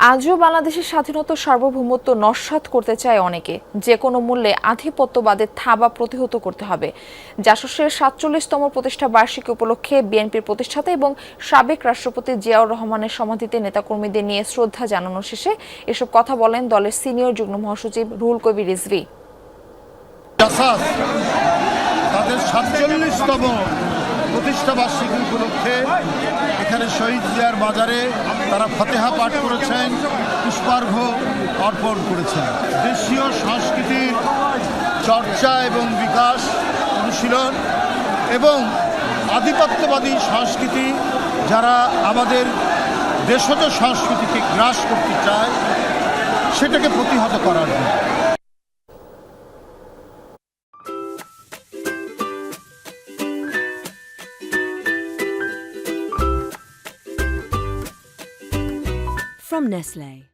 আজও বাংলাদেশের স্বাধীনতা সার্বভৌমত্ব নস্যাৎ করতে চায় অনেকে। যে কোনো মূল্যে আধিপত্যবাদের থাবা প্রতিহত করতে হবে। জাসদের ৪৭তম প্রতিষ্ঠা বার্ষিকী উপলক্ষে বিএনপির প্রতিষ্ঠাতা এবং সাবেক রাষ্ট্রপতি জিয়াউর রহমানের সমাধিতে নেতাকর্মীদের নিয়ে শ্রদ্ধা জানানো শেষে এসব কথা বলেন দলের সিনিয়র যুগ্ম মহাসচিব রুহুল কবির রিজভী। তাদের ৪৭তম প্রতিষ্ঠা বার্ষিকী উপলক্ষে এখানে শহীদ জিয়ার বাজারে তারা ফতেহা পাঠ করেছেন, পুষ্পার্ঘ্য অর্পণ করেছেন। দেশীয় সংস্কৃতির চর্চা এবং বিকাশ, অনুশীলন এবং আধিপত্যবাদী সংস্কৃতি যারা আমাদের দেশজ সংস্কৃতিকে গ্রাস করতে চায় সেটাকে প্রতিহত করার জন্য। From Nestlé.